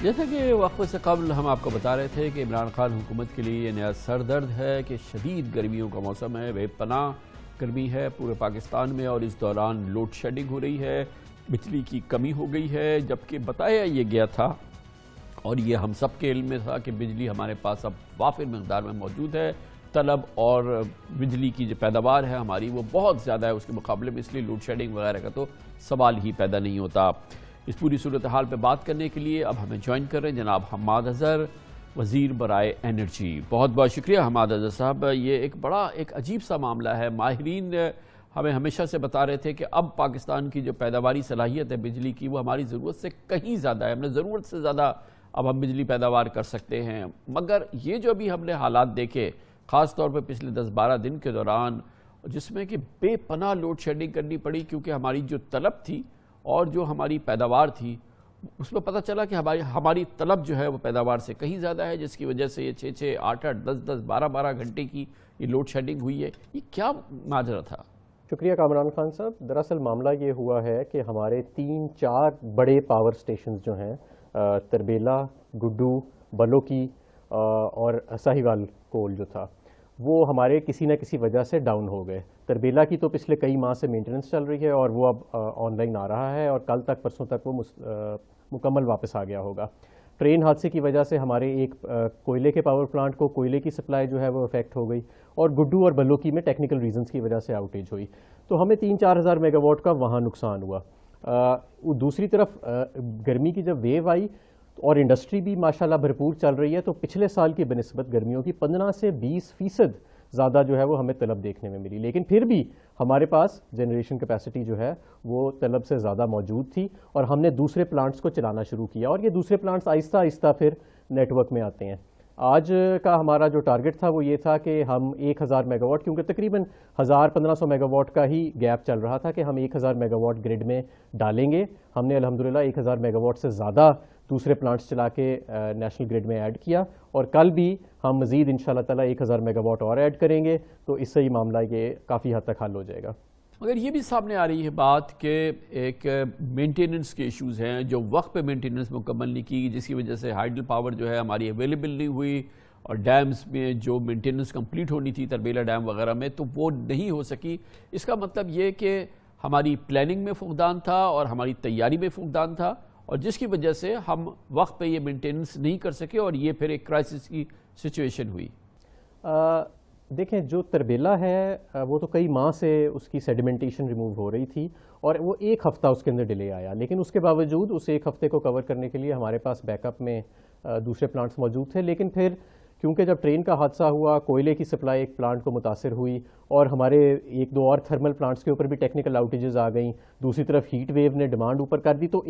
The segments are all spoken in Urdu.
جیسا کہ وقفے سے قبل ہم آپ کو بتا رہے تھے کہ عمران خان حکومت کے لیے یہ نیا سر درد ہے کہ شدید گرمیوں کا موسم ہے، بے پناہ گرمی ہے پورے پاکستان میں، اور اس دوران لوڈ شیڈنگ ہو رہی ہے، بجلی کی کمی ہو گئی ہے، جبکہ بتایا یہ گیا تھا اور یہ ہم سب کے علم میں تھا کہ بجلی ہمارے پاس اب وافر مقدار میں موجود ہے، طلب اور بجلی کی جو پیداوار ہے ہماری وہ بہت زیادہ ہے اس کے مقابلے میں، اس لیے لوڈ شیڈنگ وغیرہ کا تو سوال ہی پیدا نہیں ہوتا۔ اس پوری صورتحال پہ بات کرنے کے لیے اب ہمیں جوائن کر رہے ہیں جناب حماد اظہر، وزیر برائے انرجی۔ بہت بہت شکریہ حماد اظہر صاحب۔ یہ ایک عجیب سا معاملہ ہے، ماہرین ہمیں ہمیشہ سے بتا رہے تھے کہ اب پاکستان کی جو پیداواری صلاحیت ہے بجلی کی وہ ہماری ضرورت سے کہیں زیادہ ہے، ہم نے ضرورت سے زیادہ اب ہم بجلی پیداوار کر سکتے ہیں، مگر یہ جو ابھی ہم نے حالات دیکھے خاص طور پہ پچھلے 10-12 دن کے دوران، جس میں کہ بے پناہ لوڈ شیڈنگ کرنی پڑی کیونکہ ہماری جو طلب تھی اور جو ہماری پیداوار تھی اس میں پتہ چلا کہ ہماری طلب جو ہے وہ پیداوار سے کہیں زیادہ ہے، جس کی وجہ سے یہ 6-6, 8-8, 10-10, 12-12 گھنٹے کی یہ لوڈ شیڈنگ ہوئی ہے۔ یہ کیا ماجرا تھا؟ شکریہ کامران خان صاحب۔ دراصل معاملہ یہ ہوا ہے کہ ہمارے 3-4 بڑے پاور سٹیشنز جو ہیں، تربیلا، گڈو، بلوکی اور ساہیوال کول جو تھا، وہ ہمارے کسی نہ کسی وجہ سے ڈاؤن ہو گئے۔ تربیلا کی تو پچھلے کئی ماہ سے مینٹیننس چل رہی ہے اور وہ اب آن لائن آ رہا ہے اور کل تک پرسوں تک وہ مکمل واپس آ گیا ہوگا۔ ٹرین حادثے کی وجہ سے ہمارے ایک کوئلے کے پاور پلانٹ کو کوئلے کی سپلائی جو ہے وہ افیکٹ ہو گئی، اور گڈو اور بلوکی میں ٹیکنیکل ریزنز کی وجہ سے آؤٹیج ہوئی، تو ہمیں 3-4 ہزار میگا واٹ کا وہاں نقصان ہوا۔ دوسری طرف گرمی کی جب ویو آئی اور انڈسٹری بھی ماشاءاللہ بھرپور چل رہی ہے، تو پچھلے سال کی بنسبت گرمیوں کی 15 سے 20% زیادہ جو ہے وہ ہمیں طلب دیکھنے میں ملی، لیکن پھر بھی ہمارے پاس جنریشن کیپیسٹی جو ہے وہ طلب سے زیادہ موجود تھی، اور ہم نے دوسرے پلانٹس کو چلانا شروع کیا، اور یہ دوسرے پلانٹس آہستہ آہستہ پھر نیٹ ورک میں آتے ہیں۔ آج کا ہمارا جو ٹارگٹ تھا وہ یہ تھا کہ ہم 1000 میگا واٹ، کیونکہ تقریباً 1500 میگا واٹ کا ہی گیپ چل رہا تھا، کہ ہم 1000 میگا واٹ گریڈ میں ڈالیں گے۔ ہم نے الحمدللہ 1000 میگا واٹ سے زیادہ دوسرے پلانٹس چلا کے نیشنل گریڈ میں ایڈ کیا، اور کل بھی ہم مزید انشاءاللہ تعالیٰ 1000 میگا واٹ اور ایڈ کریں گے، تو اس سے یہ معاملہ یہ کافی حد تک حل ہو جائے گا۔ مگر یہ بھی سامنے آ رہی ہے بات کہ ایک مینٹیننس کے ایشوز ہیں، جو وقت پہ مینٹیننس مکمل نہیں کی، جس کی وجہ سے ہائیڈل پاور جو ہے ہماری اویلیبل نہیں ہوئی، اور ڈیمز میں جو مینٹیننس کمپلیٹ ہونی تھی تربیلا ڈیم وغیرہ میں تو وہ نہیں ہو سکی۔ اس کا مطلب یہ کہ ہماری پلاننگ میں فقدان تھا اور ہماری تیاری میں فقدان تھا، اور جس کی وجہ سے ہم وقت پہ یہ مینٹیننس نہیں کر سکے، اور یہ پھر ایک کرائسس کی سچویشن ہوئی۔ دیکھیں، جو تربیلا ہے وہ تو کئی ماہ سے اس کی سیڈیمنٹیشن ریموو ہو رہی تھی، اور وہ 1 ہفتہ اس کے اندر ڈیلے آیا، لیکن اس کے باوجود اس 1 ہفتے کو کور کرنے کے لیے ہمارے پاس بیک اپ میں دوسرے پلانٹس موجود تھے۔ لیکن پھر کیونکہ جب ٹرین کا حادثہ ہوا، کوئلے کی سپلائی ایک پلانٹ کو متاثر ہوئی، اور ہمارے 1-2 اور تھرمل پلانٹس کے اوپر بھی ٹیکنیکل آؤٹیجز آ گئیں، دوسری طرف ہیٹ ویو نے ڈیمانڈ اوپر کر دی، تو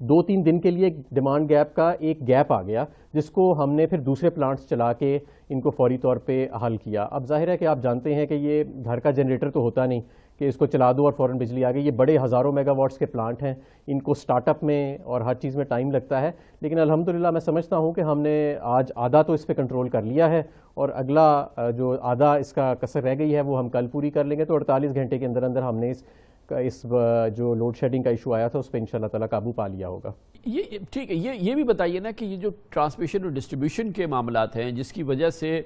2-3 دن کے لیے ڈیمانڈ گیپ کا ایک گیپ آ گیا، جس کو ہم نے پھر دوسرے پلانٹس چلا کے ان کو فوری طور پہ حل کیا۔ اب ظاہر ہے کہ آپ جانتے ہیں کہ یہ گھر کا جنریٹر تو ہوتا نہیں کہ اس کو چلا دو اور فوراً بجلی آ گئی، یہ بڑے ہزاروں میگا واٹس کے پلانٹ ہیں، ان کو سٹارٹ اپ میں اور ہر چیز میں ٹائم لگتا ہے، لیکن الحمدللہ میں سمجھتا ہوں کہ ہم نے آج آدھا تو اس پہ کنٹرول کر لیا ہے، اور اگلا جو آدھا اس کا کسر رہ گئی ہے وہ ہم کل پوری کر لیں گے، تو 48 گھنٹے کے اندر اندر ہم نے اس جو لوڈ شیڈنگ کا ایشو آیا تھا اس پہ انشاءاللہ تعالیٰ قابو پا لیا ہوگا۔ یہ ٹھیک ہے، یہ بھی بتائیے نا کہ یہ جو ٹرانسمیشن اور ڈسٹریبیوشن کے معاملات ہیں، جس کی وجہ سے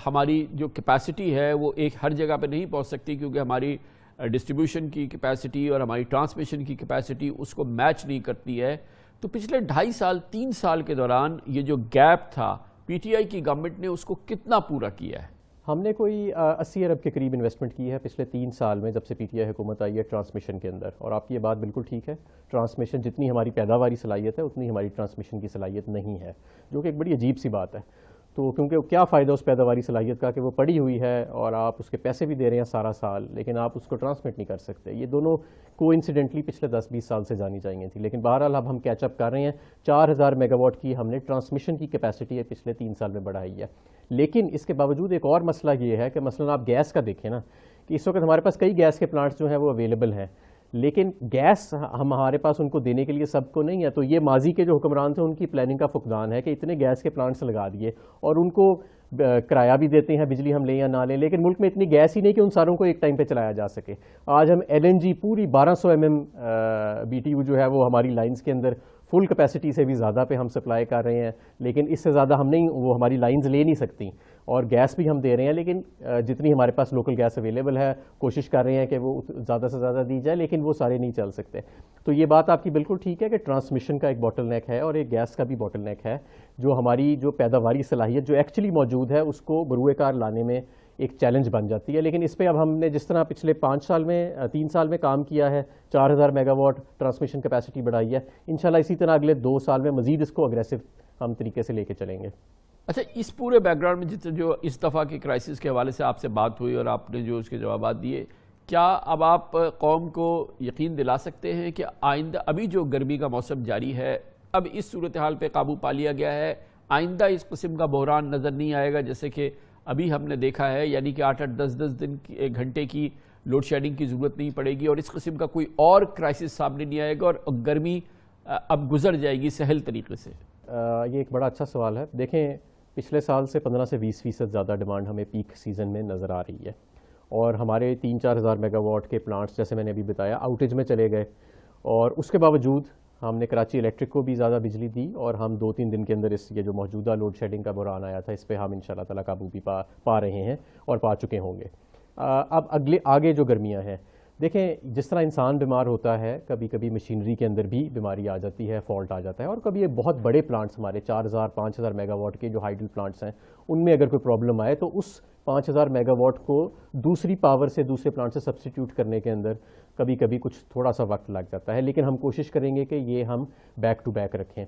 ہماری جو کیپیسٹی ہے وہ ایک ہر جگہ پہ نہیں پہنچ سکتی، کیونکہ ہماری ڈسٹریبیوشن کی کیپیسٹی اور ہماری ٹرانسمیشن کی کیپیسٹی اس کو میچ نہیں کرتی ہے، تو پچھلے 2.5-3 سال کے دوران یہ جو گیپ تھا پی ٹی آئی کی گورنمنٹ نے اس کو کتنا پورا کیا ہے؟ ہم نے کوئی 80 ارب کے قریب انویسٹمنٹ کی ہے پچھلے 3 سال میں، جب سے پی ٹی آئی حکومت آئی ہے ٹرانسمیشن کے اندر، اور آپ کی یہ بات بالکل ٹھیک ہے، ٹرانسمیشن جتنی ہماری پیداواری صلاحیت ہے اتنی ہماری ٹرانسمیشن کی صلاحیت نہیں ہے، جو کہ ایک بڑی عجیب سی بات ہے۔ تو کیونکہ کیا فائدہ اس پیداواری صلاحیت کا کہ وہ پڑی ہوئی ہے اور آپ اس کے پیسے بھی دے رہے ہیں سارا سال، لیکن آپ اس کو ٹرانسمٹ نہیں کر سکتے۔ یہ دونوں کو انسیڈنٹلی پچھلے 10-20 سال سے جانی چاہیے تھی، لیکن بہرحال اب ہم کیچ اپ کر رہے ہیں۔ 4000 میگا واٹ کی ہم نے ٹرانسمیشن کی کیپیسٹی پچھلے 3 سال میں بڑھائی ہے، لیکن اس کے باوجود ایک اور مسئلہ یہ ہے کہ مثلاً آپ گیس کا دیکھیں نا، کہ اس وقت ہمارے پاس کئی گیس کے پلانٹس جو ہیں وہ اویلیبل ہیں، لیکن گیس ہمارے پاس ان کو دینے کے لیے سب کو نہیں ہے، تو یہ ماضی کے جو حکمران تھے ان کی پلاننگ کا فقدان ہے کہ اتنے گیس کے پلانٹس لگا دیے اور ان کو کرایہ بھی دیتے ہیں بجلی ہم لیں یا نہ لیں، لیکن ملک میں اتنی گیس ہی نہیں کہ ان ساروں کو ایک ٹائم پہ چلایا جا سکے۔ آج ہم ایل این جی پوری 1200 mm BTU جو ہے وہ ہماری لائنز کے اندر فل کیپیسٹی سے بھی زیادہ پہ ہم سپلائی کر رہے ہیں، لیکن اس سے زیادہ ہم نہیں، وہ ہماری لائنز لے نہیں سکتی، اور گیس بھی ہم دے رہے ہیں، لیکن جتنی ہمارے پاس لوکل گیس اویلیبل ہے کوشش کر رہے ہیں کہ وہ زیادہ سے زیادہ دی جائے، لیکن وہ سارے نہیں چل سکتے۔ تو یہ بات آپ کی بالکل ٹھیک ہے کہ ٹرانسمیشن کا ایک باٹل نیک ہے اور ایک گیس کا بھی باٹل نیک ہے، جو ہماری جو پیداواری صلاحیت جو ایکچولی موجود ہے اس کو بروئے کار لانے میں ایک چیلنج بن جاتی ہے۔ لیکن اس پہ اب ہم نے جس طرح پچھلے 3 سال میں کام کیا ہے، 4000 میگا واٹ ٹرانسمیشن کیپیسٹی بڑھائی ہے، انشاءاللہ اسی طرح اگلے 2 سال میں مزید اس کو اگریسو ہم طریقے سے لے کے چلیں گے۔ اچھا، اس پورے بیک گراؤنڈ میں جو اس دفعہ کے کرائسس کے حوالے سے آپ سے بات ہوئی اور آپ نے جو اس کے جوابات دیے، کیا اب آپ قوم کو یقین دلا سکتے ہیں کہ آئندہ ابھی جو گرمی کا موسم جاری ہے، اب اس صورتحال پہ قابو پا لیا گیا ہے، آئندہ اس قسم کا بحران نظر نہیں آئے گا جیسے کہ ابھی ہم نے دیکھا ہے، یعنی کہ 8-8 10-10 دن گھنٹے کی لوڈ شیڈنگ کی ضرورت نہیں پڑے گی اور اس قسم کا کوئی اور کرائسس سامنے نہیں آئے گا اور گرمی اب گزر جائے گی سہل طریقے سے؟ یہ ایک بڑا اچھا سوال ہے۔ دیکھیں، پچھلے سال سے 15 سے 20% زیادہ ڈیمانڈ ہمیں پیک سیزن میں نظر آ رہی ہے، اور ہمارے 3-4 ہزار میگا واٹ کے پلانٹس جیسے میں نے ابھی بتایا آؤٹیج میں چلے گئے، اور اس کے باوجود ہم نے کراچی الیکٹرک کو بھی زیادہ بجلی دی، اور ہم 2-3 دن کے اندر یہ جو موجودہ لوڈ شیڈنگ کا بحران آیا تھا اس پہ ہم انشاءاللہ تعالیٰ قابو بھی پا رہے ہیں اور پا چکے ہوں گے۔ اب آگے جو گرمیاں ہیں، دیکھیں جس طرح انسان بیمار ہوتا ہے، کبھی کبھی مشینری کے اندر بھی بیماری آ جاتی ہے، فالٹ آ جاتا ہے، اور کبھی یہ بہت بڑے پلانٹس ہمارے 4000-5000 میگا واٹ کے جو ہائیڈل پلانٹس ہیں ان میں اگر کوئی پرابلم آئے تو اس 5000 میگا واٹ کو دوسری پاور سے دوسرے پلانٹ سے سبسٹیٹیوٹ کرنے کے اندر کبھی کبھی کچھ تھوڑا سا وقت لگ جاتا ہے، لیکن ہم کوشش کریں گے کہ یہ ہم بیک ٹو بیک رکھیں۔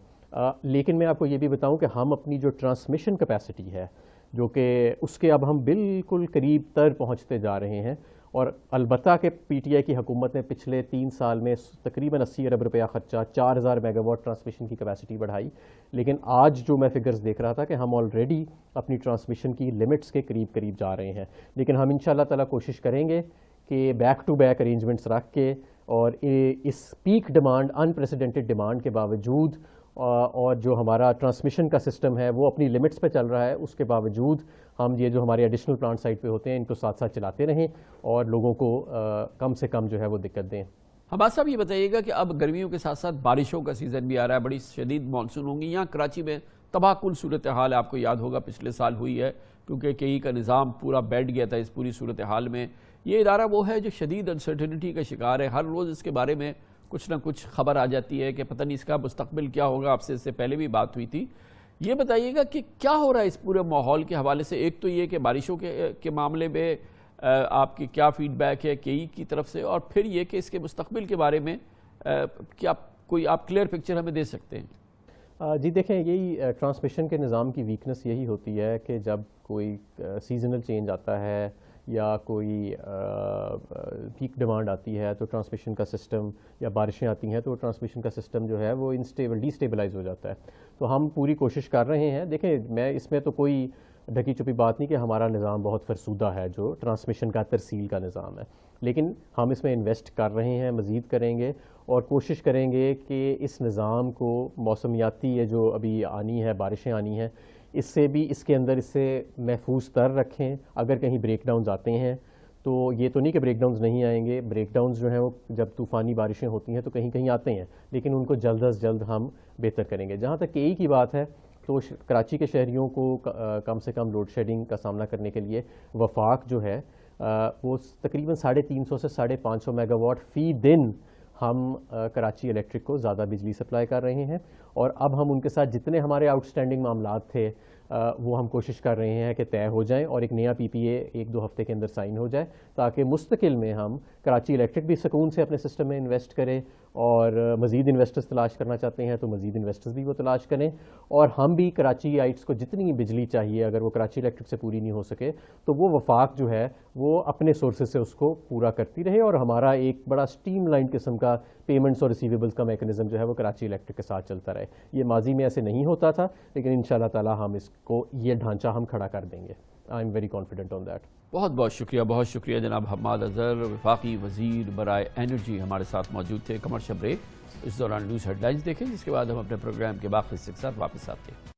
لیکن میں آپ کو یہ بھی بتاؤں کہ ہم اپنی جو ٹرانسمیشن کیپیسٹی ہے، جو کہ اس کے اب ہم بالکل قریب تر پہنچتے جا رہے ہیں، اور البتہ کہ پی ٹی آئی کی حکومت نے پچھلے 3 سال میں تقریباً 80 ارب روپیہ خرچہ 4000 میگا واٹ ٹرانسمیشن کی کیپیسٹی بڑھائی، لیکن آج جو میں فگرز دیکھ رہا تھا کہ ہم آلریڈی اپنی ٹرانسمیشن کی لمٹس کے قریب جا رہے ہیں، لیکن ہم انشاءاللہ تعالیٰ کوشش کریں گے کہ بیک ٹو بیک ارینجمنٹس رکھ کے، اور اس پیک ڈیمانڈ انپریسیڈنٹڈ ڈیمانڈ کے باوجود، اور جو ہمارا ٹرانسمیشن کا سسٹم ہے وہ اپنی لمٹس پہ چل رہا ہے، اس کے باوجود ہم یہ جو ہمارے ایڈیشنل پلانٹ سائٹ پہ ہوتے ہیں ان کو ساتھ ساتھ چلاتے رہیں اور لوگوں کو کم سے کم جو ہے وہ دقت دیں۔ حماد صاحب، یہ بتائیے گا کہ اب گرمیوں کے ساتھ ساتھ بارشوں کا سیزن بھی آ رہا ہے، بڑی شدید مانسون ہوں گی، یہاں کراچی میں تباہ کل صورتحال آپ کو یاد ہوگا پچھلے سال ہوئی ہے، کیونکہ کئی کا نظام پورا بیٹھ گیا تھا اس پوری صورتحال میں۔ یہ ادارہ وہ ہے جو شدید انسرٹنٹی کا شکار ہے، ہر روز اس کے بارے میں کچھ نہ کچھ خبر آ جاتی ہے کہ پتہ نہیں اس کا مستقبل کیا ہوگا، آپ سے اس سے پہلے بھی بات ہوئی تھی۔ یہ بتائیے گا کہ کیا ہو رہا ہے اس پورے ماحول کے حوالے سے؟ ایک تو یہ کہ بارشوں کے معاملے میں آپ کی کیا فیڈ بیک ہے کئی کی طرف سے، اور پھر یہ کہ اس کے مستقبل کے بارے میں کیا کوئی آپ کلیئر پکچر ہمیں دے سکتے ہیں؟ جی دیکھیں، یہی ٹرانسمیشن کے نظام کی ویکنس یہی ہوتی ہے کہ جب کوئی سیزنل چینج آتا ہے یا کوئی پیک ڈیمانڈ آتی ہے تو ٹرانسمیشن کا سسٹم، یا بارشیں آتی ہیں تو ٹرانسمیشن کا سسٹم جو ہے وہ ڈی اسٹیبلائز ہو جاتا ہے۔ تو ہم پوری کوشش کر رہے ہیں۔ دیکھیں، میں اس میں تو کوئی ڈھکی چھپی بات نہیں کہ ہمارا نظام بہت فرسودہ ہے جو ٹرانسمیشن کا ترسیل کا نظام ہے، لیکن ہم اس میں انویسٹ کر رہے ہیں، مزید کریں گے، اور کوشش کریں گے کہ اس نظام کو موسمیاتی یہ جو ابھی آنی ہے، بارشیں آنی ہیں، اس سے بھی اس کے اندر اس سے محفوظ تر رکھیں۔ اگر کہیں بریک ڈاؤنز آتے ہیں تو یہ تو نہیں کہ بریک ڈاؤنز نہیں آئیں گے، بریک ڈاؤنز جو ہیں وہ جب طوفانی بارشیں ہوتی ہیں تو کہیں کہیں آتے ہیں، لیکن ان کو جلد از جلد ہم بہتر کریں گے۔ جہاں تک کئی کی بات ہے تو کراچی کے شہریوں کو کم سے کم لوڈ شیڈنگ کا سامنا کرنے کے لیے وفاق جو ہے وہ تقریباً 350 سے 550 میگا واٹ فی دن ہم کراچی الیکٹرک کو زیادہ بجلی سپلائی کر رہے ہیں، اور اب ہم ان کے ساتھ جتنے ہمارے آؤٹ اسٹینڈنگ معاملات تھے وہ ہم کوشش کر رہے ہیں کہ طے ہو جائیں اور ایک نیا پی پی اے 1-2 ہفتے کے اندر سائن ہو جائے، تاکہ مستقل میں ہم کراچی الیکٹرک بھی سکون سے اپنے سسٹم میں انویسٹ کرے، اور مزید انویسٹرز تلاش کرنا چاہتے ہیں تو مزید انویسٹرز بھی وہ تلاش کریں، اور ہم بھی کراچی آئٹس کو جتنی بجلی چاہیے اگر وہ کراچی الیکٹرک سے پوری نہیں ہو سکے تو وہ وفاق جو ہے وہ اپنے سورسز سے اس کو پورا کرتی رہے، اور ہمارا ایک بڑا سٹیم لائن قسم کا پیمنٹس اور ریسیویبلز کا میکنزم جو ہے وہ کراچی الیکٹرک کے ساتھ چلتا رہے۔ یہ ماضی میں ایسے نہیں ہوتا تھا، لیکن انشاءاللہ تعالی ہم اس کو یہ ڈھانچہ ہم کھڑا کر دیں گے۔ I am very confident on that. بہت شکریہ جناب حماد اظہر، وفاقی وزیر برائے انرجی، ہمارے ساتھ موجود تھے۔ کمرشل بریک، اس دوران نیوز ہیڈ لائنز دیکھیں، جس کے بعد ہم اپنے پروگرام کے باقی حصے کے ساتھ واپس آتے ہیں۔